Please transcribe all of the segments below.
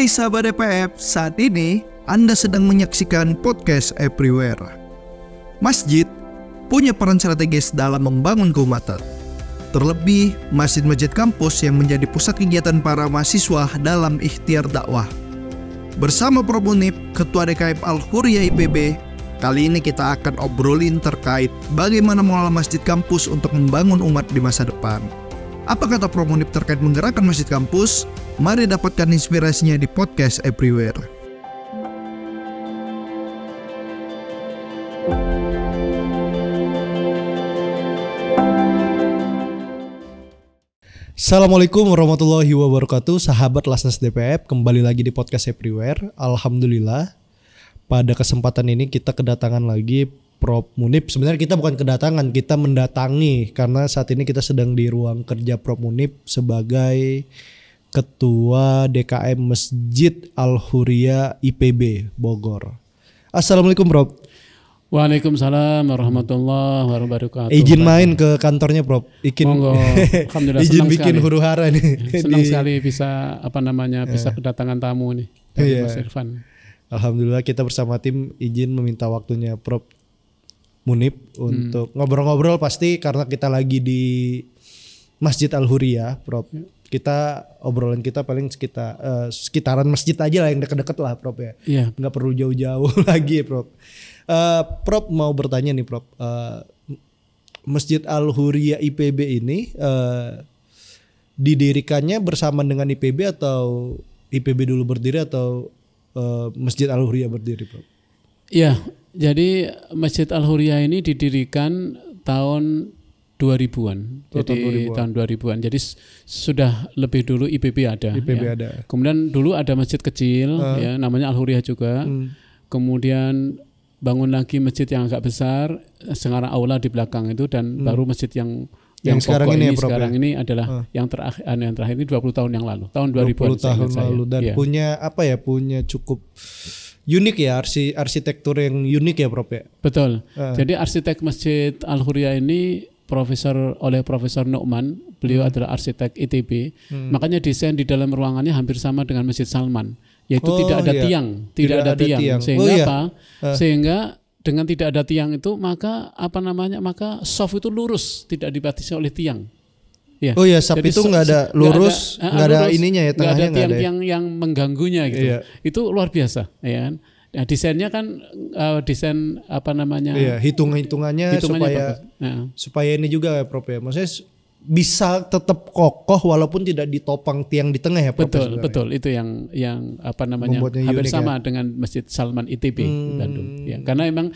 Hai sahabat DPF, saat ini Anda sedang menyaksikan podcast Everywhere. Masjid punya peran strategis dalam membangun keumatan. Terlebih, masjid-masjid kampus yang menjadi pusat kegiatan para mahasiswa dalam ikhtiar dakwah. Bersama Prof. Munib, Ketua DKM Al-Huriyah IPB, kali ini kita akan obrolin terkait bagaimana mengelola masjid kampus untuk membangun umat di masa depan. Apa kata Prof. Munib terkait menggerakkan masjid kampus? Mari dapatkan inspirasinya di podcast Everywhere. Assalamualaikum warahmatullahi wabarakatuh. Sahabat Lasnas DPF, kembali lagi di podcast Everywhere. Alhamdulillah, pada kesempatan ini kita kedatangan lagi Prof. Munib. Sebenarnya kita bukan kedatangan, kita mendatangi, karena saat ini kita sedang di ruang kerja Prof. Munib sebagai Ketua DKM Masjid Al-Huriyah IPB Bogor. Assalamualaikum Prof. Waalaikumsalam warahmatullahi wabarakatuh. Izin main ke kantornya Prof. Alhamdulillah, izin bikin huru hara nih. Senang sekali bisa bisa kedatangan tamu nih dari Mas Irfan. Alhamdulillah kita bersama tim izin meminta waktunya Prof. Munib untuk ngobrol-ngobrol, pasti karena kita lagi di Masjid Al-Huriyah Prof. Kita obrolan kita paling sekitaran masjid aja lah, yang deket-deket lah Prof ya. Iya. Nggak perlu jauh-jauh lagi Prof. Prof mau bertanya nih Prof. Masjid Al-Huriyah IPB ini didirikannya bersama dengan IPB atau IPB dulu berdiri atau Masjid Al-Huriyah berdiri Prof? Iya, jadi Masjid Al-Huriyah ini didirikan tahun 2000-an. Jadi tahun 2000-an. Jadi sudah lebih dulu IPB ada. Ada. Kemudian dulu ada masjid kecil ya, namanya Al-Huriyah juga. Kemudian bangun lagi masjid yang agak besar, sekarang aula di belakang itu, dan baru masjid yang sekarang ini, sekarang ini adalah yang terakhir ini 20 tahun yang lalu, tahun 2000-an 20 tahun lalu, dan punya cukup unik ya, arsitektur yang unik ya Prof ya. Betul. Jadi arsitek Masjid Al-Huriyah ini oleh Profesor Nu'man, beliau adalah arsitek ITB. Makanya desain di dalam ruangannya hampir sama dengan Masjid Salman, yaitu tidak ada tiang. Sehingga sehingga dengan tidak ada tiang itu maka soft itu lurus, tidak dibatasi oleh tiang. Ya. Oh ya, SAP itu nggak ada lurus, nggak ada ininya ya, tengahnya nggak ada tiang yang mengganggunya gitu. Iya. Itu luar biasa, ya kan. Nah, desainnya kan desain hitung-hitungannya supaya ini juga ya Prof ya. Maksudnya bisa tetap kokoh walaupun tidak ditopang tiang di tengah ya Prof. Betul. Itu yang hampir sama dengan Masjid Salman ITB di Bandung. Ya, karena emang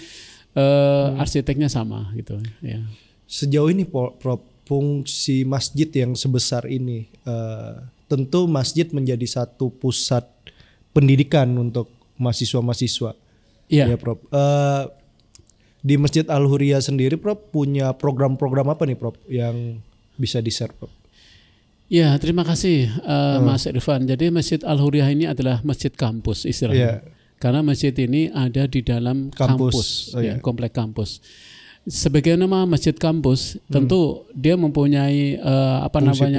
arsiteknya sama gitu ya. Sejauh ini Prof, fungsi masjid yang sebesar ini, tentu masjid menjadi satu pusat pendidikan untuk mahasiswa-mahasiswa. Iya. Ya Prof. Di Masjid Al-Huriyah sendiri Prof punya program-program apa nih Prof yang bisa di-share Prof? Ya, terima kasih Mas Irfan. Jadi Masjid Al-Huriyah ini adalah masjid kampus istilahnya. Karena masjid ini ada di dalam kampus. Komplek kampus. Sebagai nama masjid kampus, tentu dia mempunyai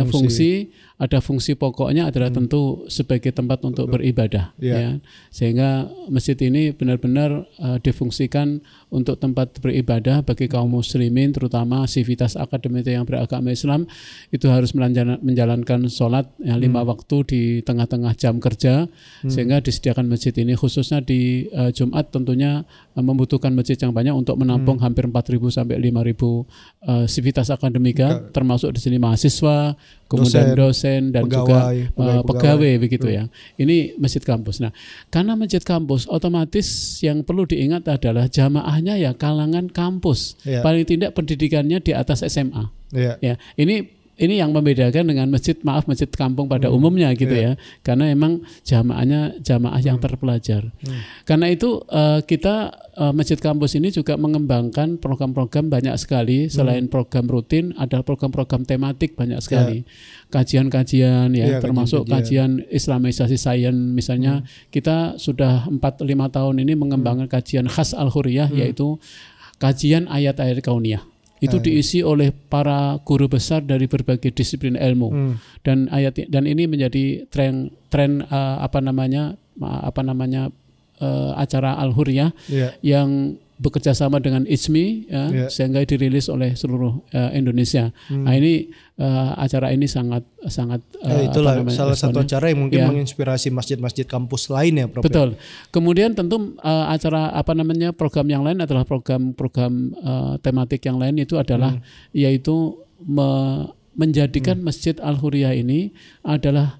fungsi. Ada fungsi pokoknya adalah tentu sebagai tempat untuk beribadah, ya. Sehingga masjid ini benar-benar difungsikan untuk tempat beribadah bagi kaum muslimin, terutama sivitas akademik yang beragama Islam itu harus menjalankan sholat 5 waktu di tengah-tengah jam kerja, sehingga disediakan masjid ini khususnya di Jumat tentunya membutuhkan masjid yang banyak untuk menampung hampir 4.000 sampai 5.000 sivitas akademika, termasuk di sini mahasiswa, kemudian dosen dan pegawai begitu ya. Ini masjid kampus. Nah, karena masjid kampus otomatis yang perlu diingat adalah jamaahnya ya kalangan kampus. Paling tidak pendidikannya di atas SMA. Ya, ini yang membedakan dengan masjid kampung pada umumnya gitu ya. Karena emang jamaah yang terpelajar. Karena itu kita masjid kampus ini juga mengembangkan program-program banyak sekali. Selain program rutin, ada program-program tematik banyak sekali. Kajian-kajian termasuk kajian Islamisasi sains misalnya. Kita sudah 4-5 tahun ini mengembangkan kajian khas Al-Huriyah, yaitu kajian ayat-ayat kauniyah. Itu diisi oleh para guru besar dari berbagai disiplin ilmu. Dan ini menjadi tren acara Al-Hurriyah yang bekerja sama dengan ISMI sehingga dirilis oleh seluruh Indonesia. Nah, ini acara ini sangat itulah salah satu acara yang mungkin menginspirasi masjid-masjid kampus lain ya, Prof. Betul. Kemudian tentu acara program yang lain adalah program tematik yang lain, itu adalah yaitu menjadikan Masjid Al-Hurriyah ini adalah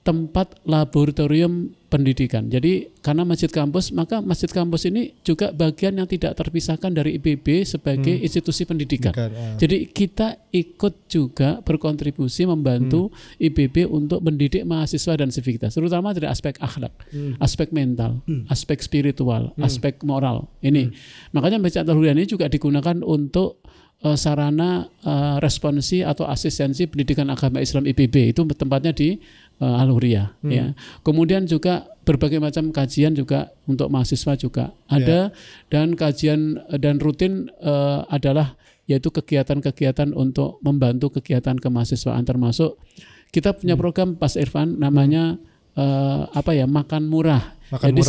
tempat laboratorium pendidikan. Jadi karena masjid kampus, maka masjid kampus ini juga bagian yang tidak terpisahkan dari IPB sebagai institusi pendidikan. Jadi kita ikut juga berkontribusi membantu IPB untuk mendidik mahasiswa dan sivitas, terutama dari aspek akhlak, aspek mental, aspek spiritual, aspek moral. Ini makanya Masjid Al-Hurriyah ini juga digunakan untuk sarana responsi atau asistensi pendidikan agama Islam IPB, itu tempatnya di Al-Hurriyah ya. Kemudian juga berbagai macam kajian juga untuk mahasiswa juga ada, dan kajian dan rutin adalah yaitu kegiatan-kegiatan untuk membantu kegiatan kemahasiswaan, termasuk kita punya program Mas Irfan namanya makan murah. Jadi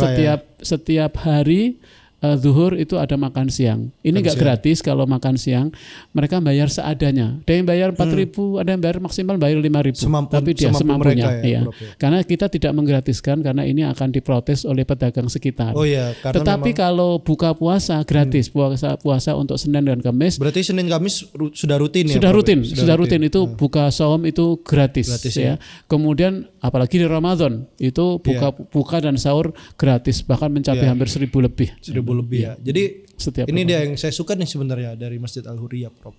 setiap hari zuhur itu ada makan siang. Ini nggak gratis kalau makan siang. Mereka bayar seadanya. Ada yang bayar 4.000, ada yang bayar maksimal bayar 5.000. Tapi dia semampunya. Karena kita tidak menggratiskan, karena ini akan diprotes oleh pedagang sekitar. Tetapi kalau buka puasa gratis, puasa untuk Senin dan Kamis. Berarti Senin Kamis sudah rutin ya? Sudah rutin itu buka saum itu gratis ya. Kemudian apalagi di Ramadan itu buka dan sahur gratis, bahkan mencapai hampir 1.000 lebih. 1.000 lebih ya. Jadi setiap ini dia yang saya suka nih sebenarnya dari Masjid Al-Hurriyah, Prof.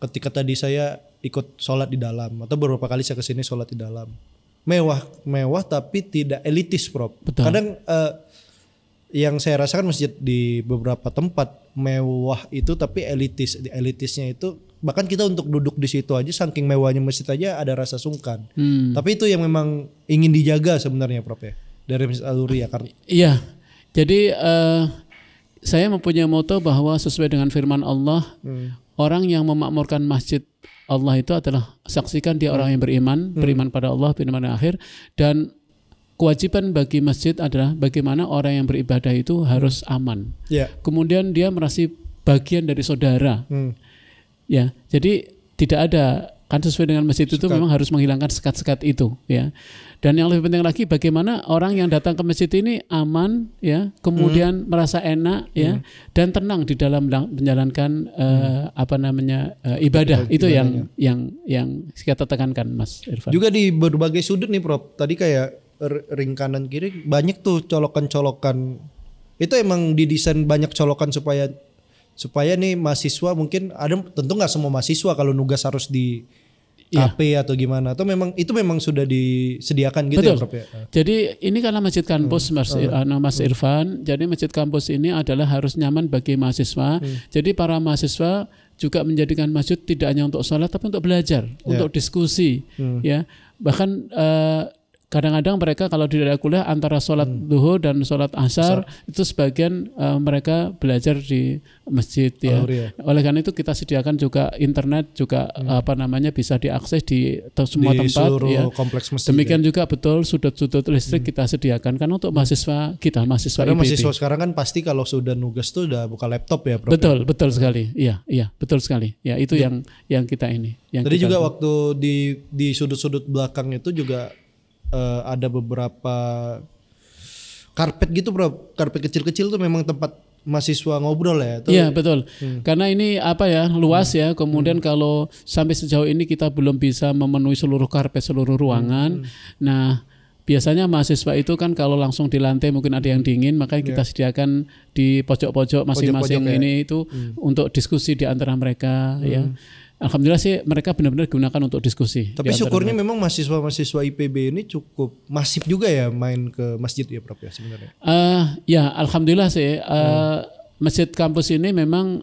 Ketika tadi saya ikut sholat di dalam, atau beberapa kali saya kesini sholat di dalam, mewah tapi tidak elitis, Prof. Betul. Kadang yang saya rasakan masjid di beberapa tempat mewah itu tapi elitisnya itu bahkan kita untuk duduk di situ aja saking mewahnya masjid aja ada rasa sungkan. Tapi itu yang memang ingin dijaga sebenarnya, Prof, ya, dari Masjid Al-Hurriyah karena jadi saya mempunyai moto bahwa sesuai dengan firman Allah, orang yang memakmurkan masjid Allah itu adalah saksikan dia orang yang beriman pada Allah, beriman pada akhir, dan kewajiban bagi masjid adalah bagaimana orang yang beribadah itu harus aman. Kemudian dia merasa bagian dari saudara. Ya, jadi tidak ada, kan sesuai dengan masjid itu memang harus menghilangkan sekat-sekat itu ya. Dan yang lebih penting lagi bagaimana orang yang datang ke masjid ini aman ya, kemudian merasa enak ya, dan tenang di dalam menjalankan ibadah. Itu yang kita tekankan, Mas Irfan. Juga di berbagai sudut nih, Prof. Tadi kayak ring kanan kiri banyak tuh colokan-colokan. Itu emang didesain banyak colokan supaya nih mahasiswa, mungkin ada, tentu nggak semua mahasiswa kalau nugas harus di KP atau gimana, atau itu memang sudah disediakan gitu. Betul. Ya, Prof, ya? Jadi ini karena masjid kampus, Mas Irfan, jadi masjid kampus ini adalah harus nyaman bagi mahasiswa. Jadi para mahasiswa juga menjadikan masjid tidak hanya untuk sholat tapi untuk belajar, untuk diskusi ya. Bahkan kadang-kadang mereka kalau di daerah kuliah antara sholat duhur dan sholat asar itu sebagian mereka belajar di masjid ya. Oleh karena itu kita sediakan juga internet juga bisa diakses di semua tempat ya. Kompleks masjid. Demikian juga betul sudut-sudut listrik kita sediakan karena untuk mahasiswa kita, mahasiswa karena IPB. Mahasiswa sekarang kan pasti kalau sudah nugas tuh udah buka laptop ya, Prof. Betul sekali. Iya, betul sekali. Ya itu yang kita ini. Tadi juga waktu di sudut-sudut belakang itu juga ada beberapa karpet gitu, Bro. Karpet kecil-kecil tuh memang tempat mahasiswa ngobrol ya. Iya, betul. Karena ini luas ya. Kemudian kalau sampai sejauh ini kita belum bisa memenuhi seluruh karpet, seluruh ruangan. Nah, biasanya mahasiswa itu kan kalau langsung di lantai mungkin ada yang dingin, makanya kita sediakan di pojok-pojok masing-masing ini itu untuk diskusi di antara mereka ya. Alhamdulillah sih mereka benar-benar gunakan untuk diskusi. Tapi syukurnya memang mahasiswa IPB ini cukup masif juga ya main ke masjid ya, Prof, ya sebenarnya. Ya alhamdulillah sih masjid kampus ini memang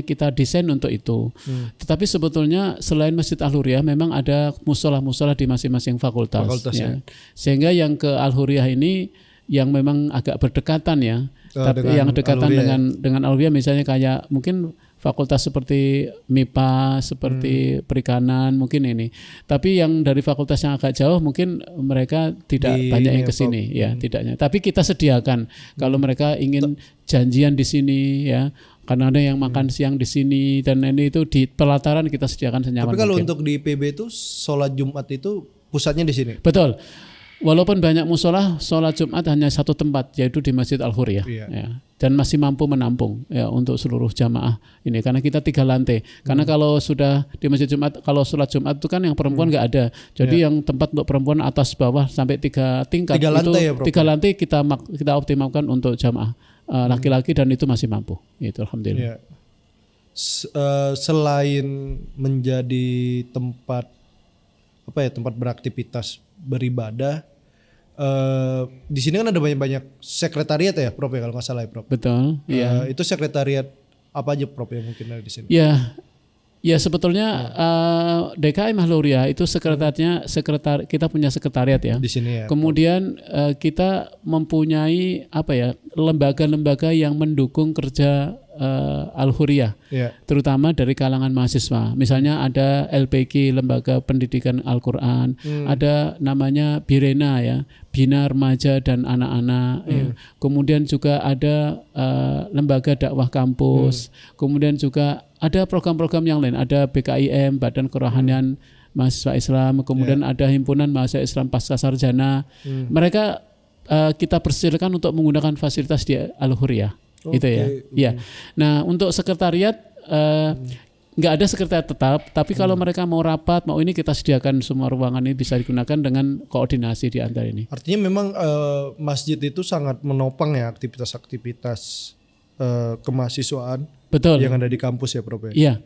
kita desain untuk itu. Tetapi sebetulnya selain Masjid Al-Hurriyah memang ada musola-musola di masing-masing fakultas ya. Sehingga yang ke Al-Hurriyah ini yang memang agak berdekatan ya. Tapi yang dekatan dengan Al-Hurriyah misalnya kayak mungkin fakultas seperti MIPA, seperti perikanan mungkin ini. Tapi yang dari fakultas yang agak jauh mungkin mereka tidak banyak yang ke sini ya, tidaknya. Tapi kita sediakan kalau mereka ingin janjian di sini ya. Karena ada yang makan siang di sini dan ini itu di pelataran kita sediakan senyaman. Tapi kalau mungkin. untuk di IPB itu sholat Jumat itu pusatnya di sini. Betul. Walaupun banyak musola, sholat Jumat hanya satu tempat, yaitu di Masjid Al-Huriyah. Ya. Dan masih mampu menampung ya untuk seluruh jamaah ini, karena kita 3 lantai. Karena kalau sudah di Masjid Jumat, kalau sholat Jumat itu kan yang perempuan nggak ada. Jadi yang tempat untuk perempuan atas bawah sampai 3 tingkat 3 lantai itu ya, 3 lantai kita optimalkan untuk jamaah laki-laki dan itu masih mampu. Itu alhamdulillah. Selain menjadi tempat tempat beraktivitas beribadah, di sini kan ada banyak sekretariat ya, Prof, ya kalau nggak salah ya, Prof. Betul. Iya. Itu sekretariat apa aja, Prof, yang mungkin ada di sini? Ya sebetulnya DKM Al-Huriyah itu kita punya sekretariat ya. Di sini ya. Kemudian kita mempunyai lembaga-lembaga yang mendukung kerja Al-Huriyah, terutama dari kalangan mahasiswa. Misalnya ada LPQ, Lembaga Pendidikan Al-Quran, ada namanya Birena ya, Bina Remaja dan Anak-anak. Ya. Kemudian juga ada lembaga dakwah kampus. Kemudian juga ada program-program yang lain, ada BKIM, Badan Kerohanian Mahasiswa Islam. Kemudian ada Himpunan Mahasiswa Islam Pasca Sarjana. Mereka kita persilakan untuk menggunakan fasilitas di Al-Huriyah. Itu ya. Ya. Nah, untuk sekretariat nggak ada sekretariat tetap, tapi kalau mereka mau rapat, mau ini kita sediakan semua ruangan ini bisa digunakan dengan koordinasi di antara ini. Artinya memang masjid itu sangat menopang ya aktivitas-aktivitas kemahasiswaan. Betul. Yang ada di kampus ya, Prof. Iya.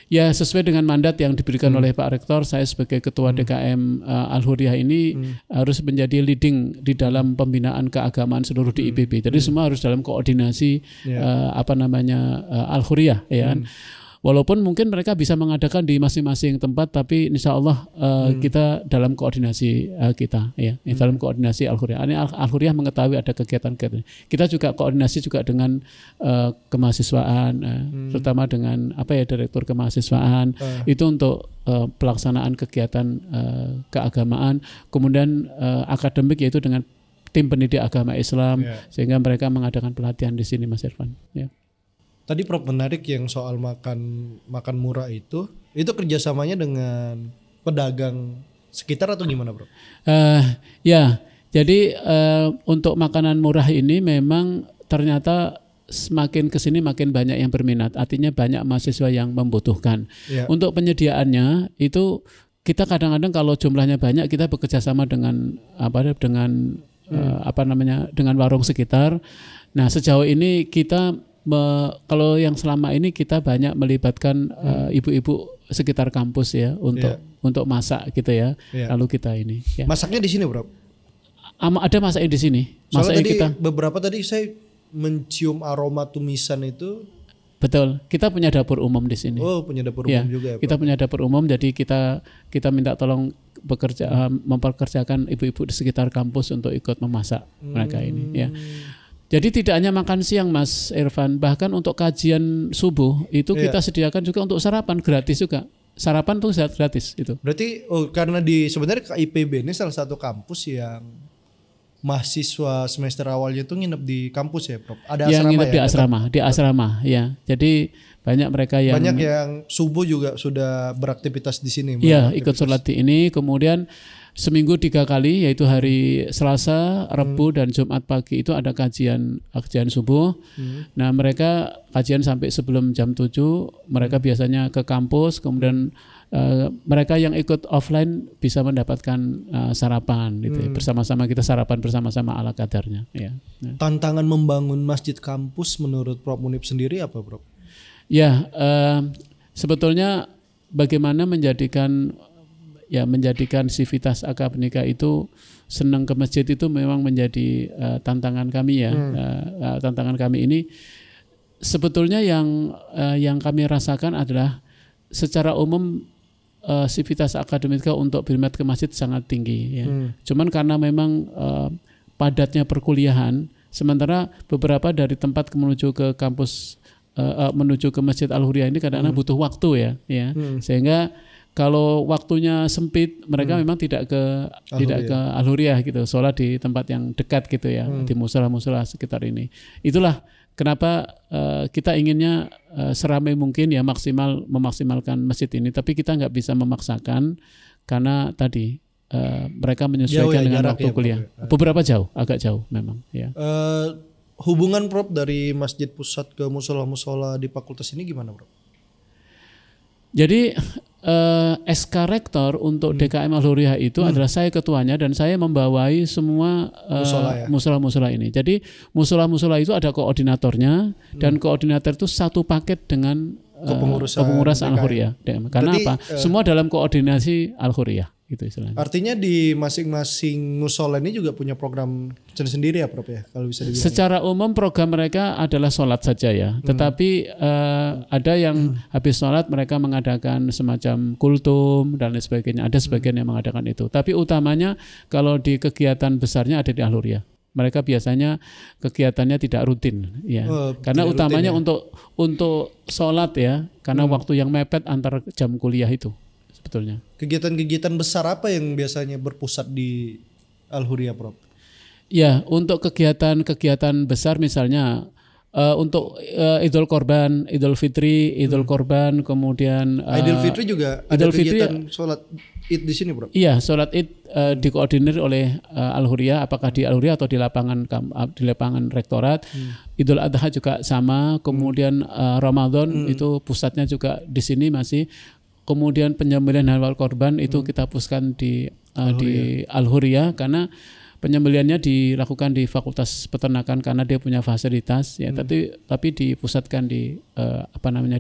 Ya, sesuai dengan mandat yang diberikan oleh Pak Rektor, saya sebagai Ketua DKM Al-Huriyah ini harus menjadi leading di dalam pembinaan keagamaan seluruh di IPB. Jadi semua harus dalam koordinasi Al-Huriyah ya kan. Walaupun mungkin mereka bisa mengadakan di masing-masing tempat, tapi insya Allah kita dalam koordinasi kita, ya, dalam koordinasi Al-Huriyah. Al-Huriyah mengetahui ada kegiatan-kegiatan. Kita juga koordinasi juga dengan kemahasiswaan, terutama dengan Direktur Kemahasiswaan itu untuk pelaksanaan kegiatan keagamaan. Kemudian akademik yaitu dengan tim pendidik agama Islam, sehingga mereka mengadakan pelatihan di sini, Mas Irfan. Ya. Tadi Prof menarik yang soal makan murah itu kerjasamanya dengan pedagang sekitar atau gimana, Prof? Ya, jadi untuk makanan murah ini memang ternyata semakin kesini makin banyak yang berminat. Artinya banyak mahasiswa yang membutuhkan. Untuk penyediaannya itu kita kadang-kadang kalau jumlahnya banyak kita bekerja sama dengan dengan warung sekitar. Nah, sejauh ini kita kalau yang selama ini kita banyak melibatkan ibu-ibu sekitar kampus ya untuk masak gitu ya. Lalu kita ini masaknya di sini, Bro? Ada masaknya di sini. Soalnya tadi beberapa tadi saya mencium aroma tumisan itu. Betul. Kita punya dapur umum di sini. Oh, punya dapur umum juga ya, Bro? Kita punya dapur umum, jadi kita minta tolong memperkerjakan ibu-ibu di sekitar kampus untuk ikut memasak mereka ini ya. Jadi tidak hanya makan siang, Mas Irfan, bahkan untuk kajian subuh itu kita sediakan juga untuk sarapan gratis juga. Sarapan tuh gratis itu. Berarti karena sebenarnya IPB ini salah satu kampus yang mahasiswa semester awalnya tuh nginep di kampus ya, Prof. Ada yang asrama nginep di asrama ya. Jadi banyak mereka yang subuh juga sudah beraktivitas di sini. Iya, ikut sholat di ini, kemudian seminggu 3 kali, yaitu hari Selasa, Rabu dan Jumat pagi itu ada kajian subuh. Nah, mereka kajian sampai sebelum jam 7, mereka biasanya ke kampus, kemudian mereka yang ikut offline bisa mendapatkan sarapan gitu ya. Bersama-sama kita sarapan bersama-sama ala kadarnya ya. Tantangan membangun masjid kampus menurut Prof Munib sendiri apa, Prof? Ya, sebetulnya bagaimana menjadikan sivitas akademika itu senang ke masjid itu memang menjadi tantangan kami ya. Tantangan kami ini sebetulnya yang kami rasakan adalah secara umum sivitas akademika untuk berminat ke masjid sangat tinggi ya. Cuman karena memang padatnya perkuliahan, sementara beberapa dari tempat menuju ke kampus menuju ke Masjid Al-Huriyah ini kadang-kadang butuh waktu ya. Sehingga kalau waktunya sempit, mereka memang tidak ke Al-Huriyah gitu, sholat di tempat yang dekat gitu ya, di musola-musola sekitar ini. Itulah kenapa kita inginnya seramai mungkin ya, memaksimalkan masjid ini, tapi kita nggak bisa memaksakan karena tadi mereka menyesuaikan dengan waktu kuliah. Beberapa agak jauh memang ya. Hubungan Prof dari masjid pusat ke musola-musola di fakultas ini gimana Prof? Jadi SK Rektor untuk DKM Al-Huriyah itu adalah saya ketuanya dan saya membawai semua musola-musola ini. Jadi musola-musola itu ada koordinatornya dan koordinator itu satu paket dengan kepengurusan Al-Huriyah. Karena berarti, apa? Semua dalam koordinasi Al-Huriyah. Gitu istilahnya. Artinya di masing-masing musola ini juga punya program sendiri ya Prof ya, kalau bisa dibilang. Secara umum program mereka adalah sholat saja ya, tetapi ada yang habis sholat mereka mengadakan semacam kultum dan lain sebagainya. Ada sebagian yang mengadakan itu, tapi utamanya kalau di kegiatan besarnya ada di Al-Huriyah. Mereka biasanya kegiatannya tidak rutin ya, karena utamanya rutin, ya? untuk sholat ya, karena waktu yang mepet antar jam kuliah itu. Sebetulnya. Kegiatan-kegiatan besar apa yang biasanya berpusat di Al-Huriyah Prof? Ya, untuk kegiatan besar misalnya untuk Idul Korban, Idul Fitri, Idul Korban, kemudian Idul Fitri juga ada kegiatan sholat Id di sini Prof? Iya, sholat Id dikoordinir oleh Al-Huriyah, apakah di Al-Huriyah atau di lapangan rektorat. Idul Adha juga sama, kemudian Ramadan itu pusatnya juga di sini masih. Kemudian penyembelihan hewan korban itu kita pusatkan di Al-Huriyah karena penyembelihannya dilakukan di Fakultas Peternakan karena dia punya fasilitas ya, tapi dipusatkan di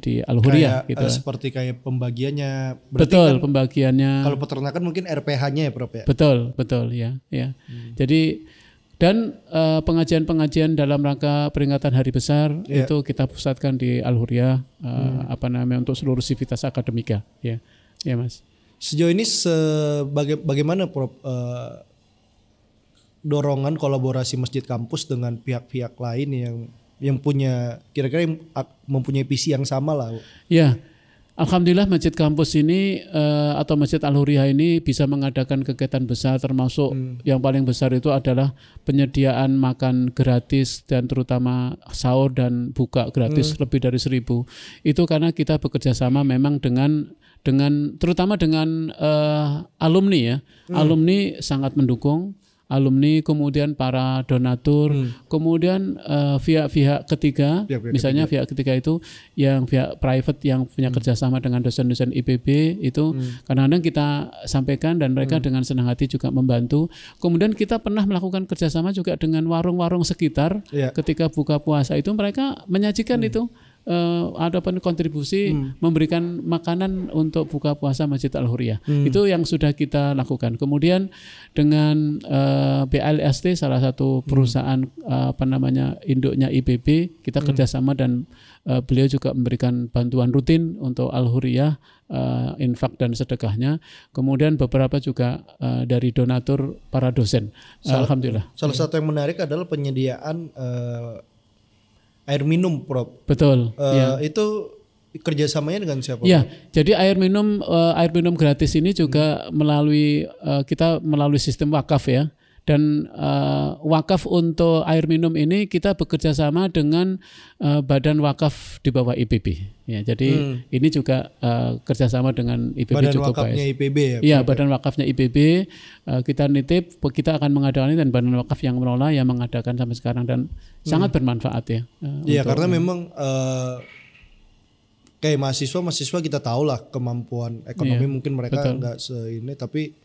di Al-Huriyah gitu. Seperti kayak pembagiannya. Betul, pembagiannya. Kalau peternakan mungkin RPH-nya ya Prof ya. Betul ya. Jadi dan pengajian-pengajian dalam rangka peringatan Hari Besar itu kita pusatkan di Al-Huriyah untuk seluruh sivitas akademika ya Mas. Sejauh ini bagaimana Prof dorongan kolaborasi masjid kampus dengan pihak-pihak lain yang punya kira-kira mempunyai visi yang sama lah. Ya. Alhamdulillah masjid kampus ini atau Masjid Al-Huriyah ini bisa mengadakan kegiatan besar, termasuk yang paling besar itu adalah penyediaan makan gratis dan terutama sahur dan buka gratis lebih dari 1.000. Itu karena kita bekerja sama memang dengan terutama dengan alumni ya. Alumni sangat mendukung. Alumni, kemudian para donatur, kemudian pihak ketiga, misalnya pihak ketiga itu yang pihak private yang punya kerjasama dengan dosen-dosen IPB itu kadang-kadang kita sampaikan dan mereka dengan senang hati juga membantu. Kemudian kita pernah melakukan kerjasama juga dengan warung-warung sekitar ketika buka puasa itu mereka menyajikan itu. Ada kontribusi memberikan makanan untuk buka puasa Masjid Al-Huriyah. Itu yang sudah kita lakukan. Kemudian dengan BLST salah satu perusahaan induknya IPB, kita kerjasama dan beliau juga memberikan bantuan rutin untuk Al-Huriyah, infak dan sedekahnya. Kemudian beberapa juga dari donatur para dosen. Alhamdulillah. Salah satu yang menarik adalah penyediaan air minum Prof. Betul. Itu kerjasamanya dengan siapa? Ya, jadi air minum gratis ini juga kita melalui sistem wakaf ya. Dan wakaf untuk air minum ini kita bekerja sama dengan badan wakaf di bawah IPB. Ya, jadi ini juga kerjasama dengan IPB badan cukup wakafnya baik. IPB ya? Iya, badan wakafnya IPB. Kita nitip, kita akan mengadakan ini dan badan wakaf yang mengelola yang mengadakan sampai sekarang dan sangat bermanfaat ya. Iya, karena memang kayak mahasiswa kita tahu lah kemampuan ekonomi mungkin mereka nggak seini, tapi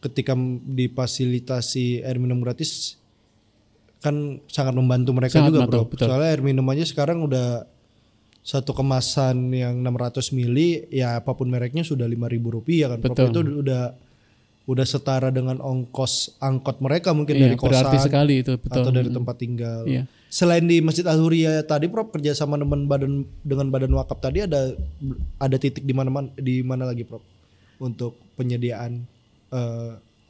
ketika difasilitasi air minum gratis kan sangat membantu mereka juga Bro. Soalnya air minum aja sekarang udah satu kemasan yang 600 mili ya apapun mereknya sudah Rp5.000 kan. Itu udah setara dengan ongkos angkot mereka mungkin dari kosan berarti sekali itu, betul. Atau dari tempat tinggal. Selain di Masjid Al-Huriyah tadi Prof, kerjasama dengan badan wakaf tadi ada titik di mana lagi Prof untuk penyediaan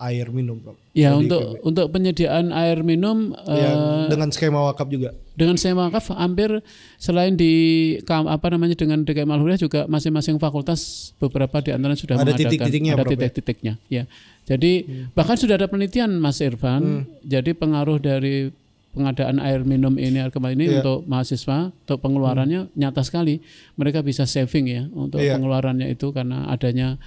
air minum, Prof? Ya, untuk penyediaan air minum dengan skema wakaf juga. Dengan skema wakaf hampir selain dengan DKM Al-Huriyah juga masing-masing fakultas beberapa di antaranya sudah ada mengadakan titik-titiknya. Ya. Jadi bahkan sudah ada penelitian Mas Irfan. Jadi pengaruh dari pengadaan air minum ini untuk mahasiswa, untuk pengeluarannya nyata sekali. Mereka bisa saving ya untuk pengeluarannya itu karena adanya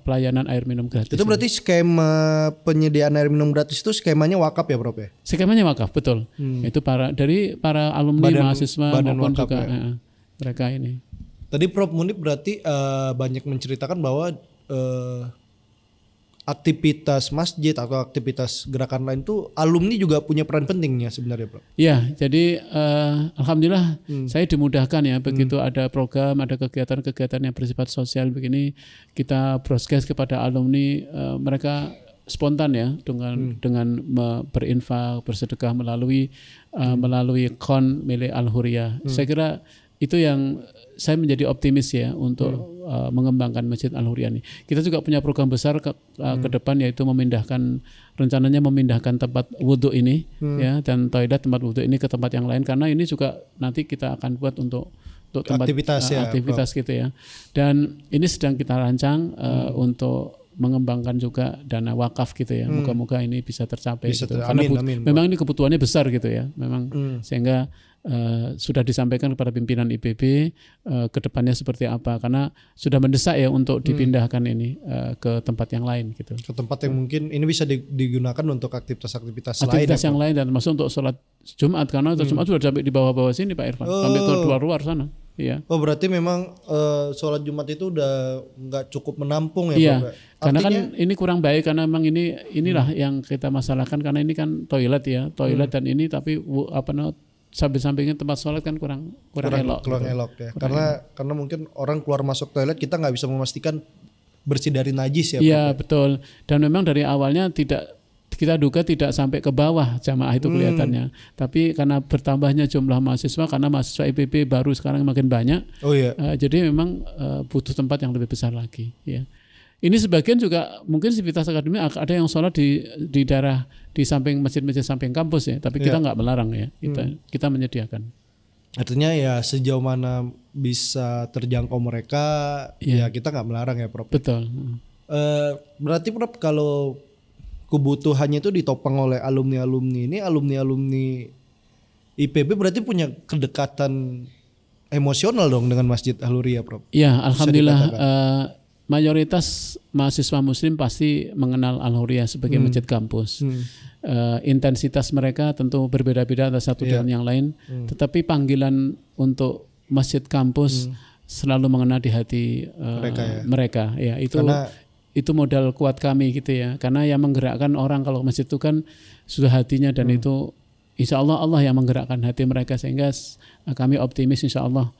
pelayanan air minum gratis. Itu berarti skema penyediaan air minum gratis itu skemanya wakaf ya, Prof? Skemanya wakaf, betul. Itu dari para alumni mahasiswa maupun juga mereka ini. Tadi Prof Munib berarti banyak menceritakan bahwa aktivitas masjid atau aktivitas gerakan lain itu alumni juga punya peran pentingnya sebenarnya, Prof. Ya, jadi alhamdulillah saya dimudahkan ya begitu ada program, ada kegiatan-kegiatan yang bersifat sosial begini, kita broadcast kepada alumni, mereka spontan ya dengan berinfak, bersedekah melalui kon milik Al-Huriyah. Saya kira itu yang saya menjadi optimis ya untuk mengembangkan Masjid Al-Huriyah ini. Kita juga punya program besar ke depan, yaitu rencananya memindahkan tempat wudhu ini ya, dan toilet tempat wudhu ini ke tempat yang lain, karena ini juga nanti kita akan buat untuk tempat aktivitas gitu ya. Dan ini sedang kita rancang untuk mengembangkan juga dana wakaf gitu ya. Moga-moga ini bisa tercapai gitu. Karena memang ini kebutuhannya besar gitu ya. Memang sehingga sudah disampaikan kepada pimpinan IPB ke depannya seperti apa, karena sudah mendesak ya untuk dipindahkan ini ke tempat yang lain gitu. Ke tempat yang mungkin ini bisa digunakan untuk aktivitas yang lain dan masuk untuk sholat Jumat, karena Jumat sudah sampai di bawah-bawah sini Pak Irfan, sampai ke luar sana. Iya. Oh, berarti memang sholat Jumat itu udah nggak cukup menampung ya, Pak? Karena kan ini kurang baik, karena memang inilah yang kita masalahkan, karena ini kan toilet dan ini tapi samping-sampingnya tempat sholat kan kurang elok. Kurang elok ya. Karena mungkin orang keluar masuk toilet kita nggak bisa memastikan bersih dari najis ya. Iya, betul. Dan memang dari awalnya kita duga tidak sampai ke bawah jamaah itu kelihatannya. Tapi karena bertambahnya jumlah mahasiswa, karena mahasiswa IPB baru sekarang makin banyak. Oh iya. Jadi memang butuh tempat yang lebih besar lagi. Ya. Ini sebagian juga mungkin Sivitas Akademi ada yang sholat di daerah di samping masjid-masjid samping kampus ya. Tapi kita nggak melarang ya. Kita menyediakan. Artinya ya sejauh mana bisa terjangkau mereka, ya kita nggak melarang ya, Prof. Betul. Berarti Prof, kalau kebutuhannya itu ditopang oleh alumni IPB berarti punya kedekatan emosional dong dengan Masjid Al-Huriyah, Prof. Iya, alhamdulillah mayoritas mahasiswa muslim pasti mengenal Al-Huriyah sebagai masjid kampus. Intensitas mereka tentu berbeda-beda antara satu dengan yang lain, tetapi panggilan untuk masjid kampus selalu mengena di hati mereka ya. Itu modal kuat kami gitu ya, karena yang menggerakkan orang kalau masjid itu kan sudah hatinya, dan itu insya Allah yang menggerakkan hati mereka, sehingga kami optimis insya Allah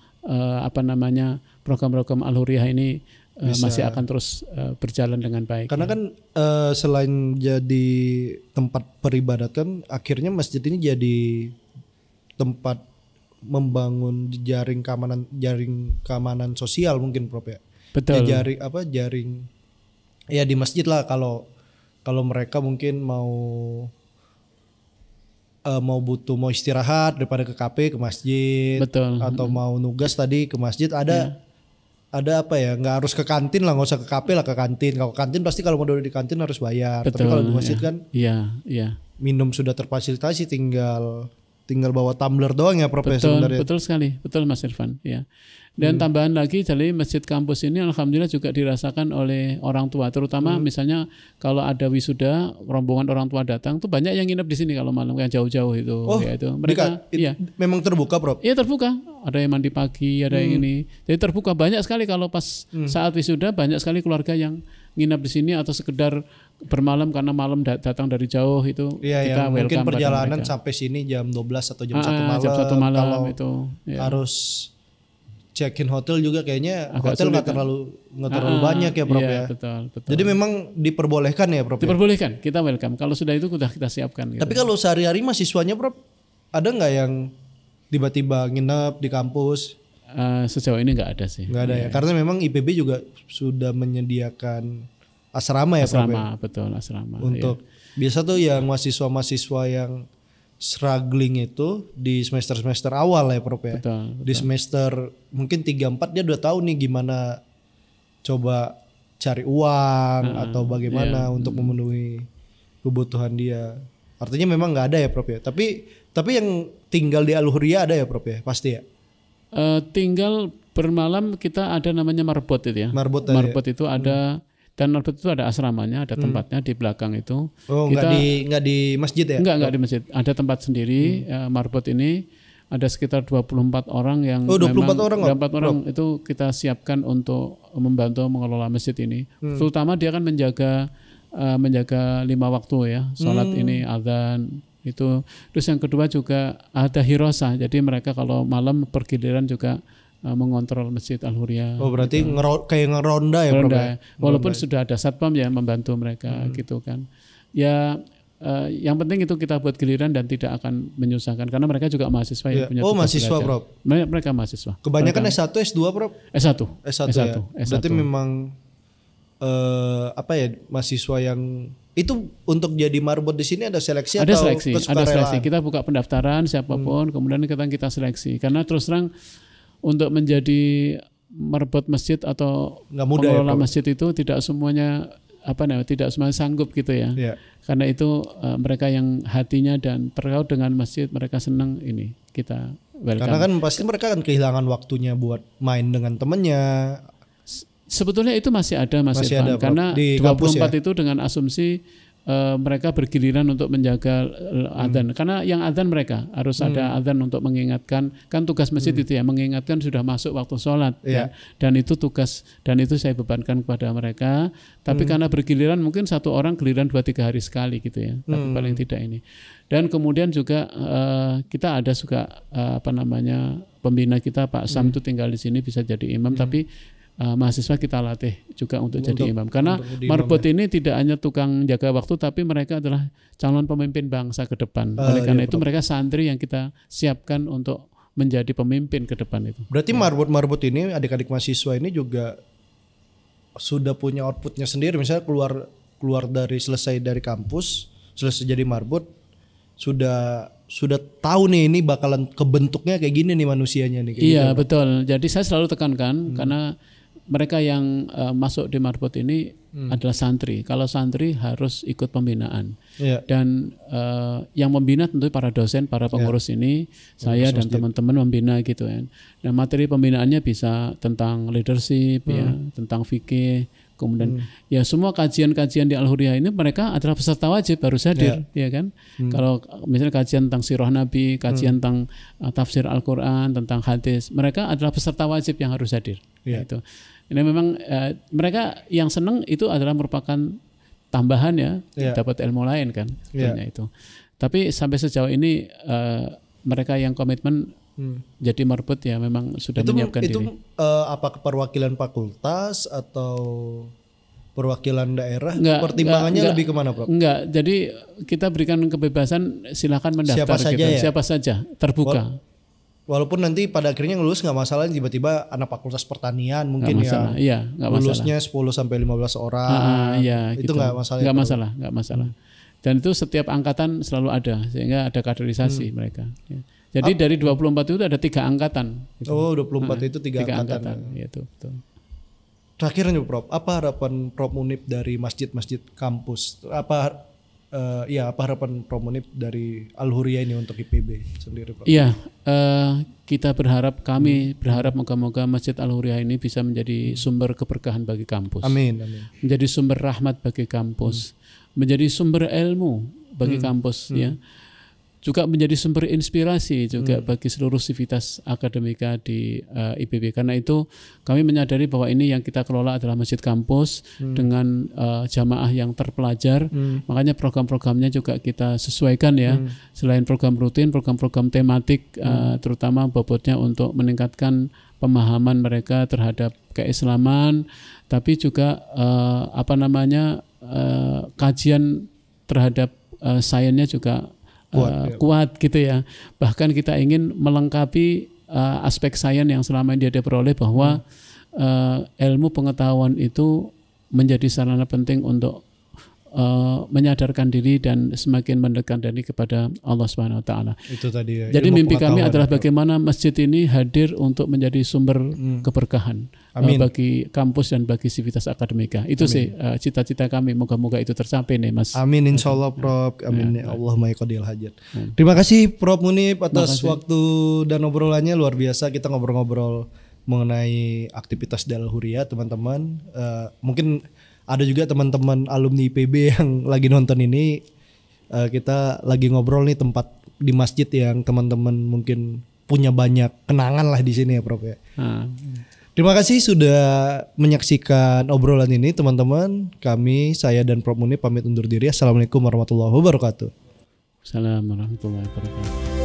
program-program Al-Huriyah ini masih akan terus berjalan dengan baik. Karena kan selain jadi tempat peribadatan, akhirnya masjid ini jadi tempat membangun jaring keamanan sosial mungkin, Prof ya. Betul. Jaring ya di masjid lah, kalau mereka mungkin mau istirahat daripada ke kafe ke masjid. Betul. Atau mau nugas tadi ke masjid, ada nggak harus ke kantin lah, nggak usah ke kafe lah, ke kantin. Kalau ke kantin pasti kalau mau duduk di kantin harus bayar. Betul, tapi kalau di masjid kan minum sudah terfasilitasi, tinggal bawa tumbler doang ya, Prof. Betul sekali, betul Mas Irfan ya. Dan tambahan lagi, jadi masjid kampus ini alhamdulillah juga dirasakan oleh orang tua, terutama misalnya kalau ada wisuda, rombongan orang tua datang tuh banyak yang nginep di sini kalau malam, yang jauh-jauh itu. Mereka memang terbuka, Prof. Iya, terbuka. Ada yang mandi pagi, ada yang ini. Jadi terbuka, banyak sekali kalau pas saat wisuda, banyak sekali keluarga yang nginep di sini atau sekedar bermalam karena malam datang dari jauh itu. Kita welcome. Mungkin perjalanan sampai sini jam 12 atau jam 1 malam. Jam 1 malam kalau itu. Harus check-in hotel juga kayaknya hotel nggak terlalu banyak ya, Prof ya. Betul. Jadi memang diperbolehkan ya, Prof. Diperbolehkan, kita welcome. Kalau sudah itu sudah kita siapkan. Gitu. Tapi kalau sehari-hari mahasiswanya, Prof, ada nggak yang tiba-tiba nginep di kampus? Sejauh ini nggak ada sih. Nggak ada ya, karena memang IPB juga sudah menyediakan asrama ya, asrama, betul, asrama. Untuk biasa tuh yang mahasiswa yang struggling itu di semester awal ya Prof ya. Betul. Di semester mungkin 3-4 dia udah tahu nih gimana coba cari uang atau bagaimana untuk memenuhi kebutuhan dia. Artinya memang nggak ada ya Prof ya. Tapi yang tinggal di Al-Hurriyah ada ya Prof ya, pasti ya. Tinggal bermalam kita ada namanya marbot itu ya. Marbot itu ada. Dan marbot itu ada asramanya, ada tempatnya di belakang itu. Oh, nggak di masjid ya? Enggak di masjid. Ada tempat sendiri. Marbot ini ada sekitar 24 orang yang 24 orang itu kita siapkan untuk membantu mengelola masjid ini. Terutama dia kan menjaga 5 waktu ya. Salat ini, azan itu. Terus yang kedua juga ada hirosah. Jadi mereka kalau malam pergiliran juga mengontrol Masjid Al-Hurriyah. Oh berarti gitu. Kayak ngeronda ya Bro? Walaupun sudah ada satpam ya membantu mereka gitu kan. Ya yang penting itu kita buat giliran dan tidak akan menyusahkan karena mereka juga mahasiswa yang punya tugas mahasiswa belajar. Bro? Mereka mahasiswa. Kebanyakan S1, S2 Bro? S1 ya? Berarti memang mahasiswa yang itu untuk jadi marbot di sini ada seleksi ada atau ada seleksi. Kita buka pendaftaran siapapun, kemudian kita seleksi. Karena terus terang untuk menjadi marbot masjid atau pengelola masjid itu tidak semuanya tidak semuanya sanggup gitu ya. Karena itu mereka yang hatinya dan terkait dengan masjid mereka senang ini kita welcome. Karena kan pasti mereka kan kehilangan waktunya buat main dengan temennya. Sebetulnya itu masih ada karena 24 ya? Itu dengan asumsi mereka bergiliran untuk menjaga adzan karena yang adzan mereka harus ada adzan untuk mengingatkan kan tugas masjid itu ya mengingatkan sudah masuk waktu sholat ya. Dan itu tugas dan itu saya bebankan kepada mereka tapi karena bergiliran mungkin satu orang giliran 2-3 hari sekali gitu ya tapi paling tidak ini dan kemudian juga kita ada juga pembina kita Pak Sam itu tinggal di sini bisa jadi imam tapi mahasiswa kita latih juga untuk jadi imam karena marbot ini tidak hanya tukang jaga waktu tapi mereka adalah calon pemimpin bangsa ke depan. Oleh karena itu mereka santri yang kita siapkan untuk menjadi pemimpin ke depan itu. Berarti marbot ini adik-adik mahasiswa ini juga sudah punya outputnya sendiri misalnya keluar dari selesai dari kampus, selesai jadi marbot sudah tahu nih ini bakalan kebentuknya kayak gini nih manusianya nih. Iya gitu. Betul. Jadi saya selalu tekankan karena mereka yang masuk di marbot ini adalah santri. Kalau santri harus ikut pembinaan. Dan yang membina tentu para dosen, para pengurus ini, saya dan teman-teman membina gitu kan. Nah materi pembinaannya bisa tentang leadership, ya, tentang fikih, kemudian ya semua kajian-kajian di Al-Hurriyah ini mereka adalah peserta wajib harus hadir, ya kan. Kalau misalnya kajian tentang sirah Nabi, kajian tentang tafsir Al-Quran, tentang hadis, mereka adalah peserta wajib yang harus hadir. Gitu. Ini memang mereka yang senang itu adalah merupakan tambahan ya, dapat ilmu lain kan, itu. Tapi sampai sejauh ini mereka yang komitmen jadi marbot ya memang sudah menyiapkan diri. Itu apa perwakilan fakultas atau perwakilan daerah? Pertimbangannya lebih kemana, Prof? Enggak, jadi kita berikan kebebasan silakan mendaftar siapa saja terbuka. Walaupun nanti pada akhirnya lulus nggak masalah tiba-tiba anak fakultas pertanian mungkin lulusnya 10 sampai 15 orang. Itu nggak masalah. Nggak masalah. Dan itu setiap angkatan selalu ada sehingga ada kaderisasi mereka. Jadi dari 24 itu ada 3 angkatan. Gitu. Oh, 24 itu 3 angkatan. Itu betul. Terakhir nih Prof, apa harapan Prof Munib dari masjid-masjid kampus? Apa harapan Prof Munib dari Al-Hurriyah ini untuk IPB sendiri, Prof? Iya, kita kami berharap moga-moga Masjid Al-Hurriyah ini bisa menjadi sumber keberkahan bagi kampus. Amin. Menjadi sumber rahmat bagi kampus, menjadi sumber ilmu bagi kampus, ya. Juga menjadi sumber inspirasi juga bagi seluruh sivitas akademika di IPB. Karena itu kami menyadari bahwa ini yang kita kelola adalah masjid kampus dengan jamaah yang terpelajar. Makanya program-programnya juga kita sesuaikan ya. Selain program rutin, program-program tematik terutama bobotnya untuk meningkatkan pemahaman mereka terhadap keislaman, tapi juga kajian terhadap sainsnya juga kuat gitu ya. Bahkan kita ingin melengkapi aspek sains yang selama ini dia peroleh bahwa ilmu pengetahuan itu menjadi sarana penting untuk menyadarkan diri dan semakin mendekatkan diri kepada Allah Subhanahu wa taala. Itu tadi ya. Jadi mimpi kami adalah bagaimana masjid ini hadir untuk menjadi sumber keberkahan bagi kampus dan bagi sivitas akademika. Itu sih cita-cita kami. Moga-moga itu tercapai nih, Mas. Amin insyaallah, Prof. Amin ya Allahumma yaqdil hajat. Terima kasih Prof Munib atas waktu dan obrolannya, luar biasa. Kita ngobrol-ngobrol mengenai aktivitas di Al-Hurriyah, teman-teman. Mungkin ada juga teman-teman alumni IPB yang lagi nonton ini. Kita lagi ngobrol nih tempat di masjid yang teman-teman mungkin punya banyak kenangan lah di sini ya, Prof ya. Terima kasih sudah menyaksikan obrolan ini, teman-teman. Saya dan Prof Munib pamit undur diri. Assalamualaikum warahmatullahi wabarakatuh. Assalamualaikum warahmatullahi wabarakatuh.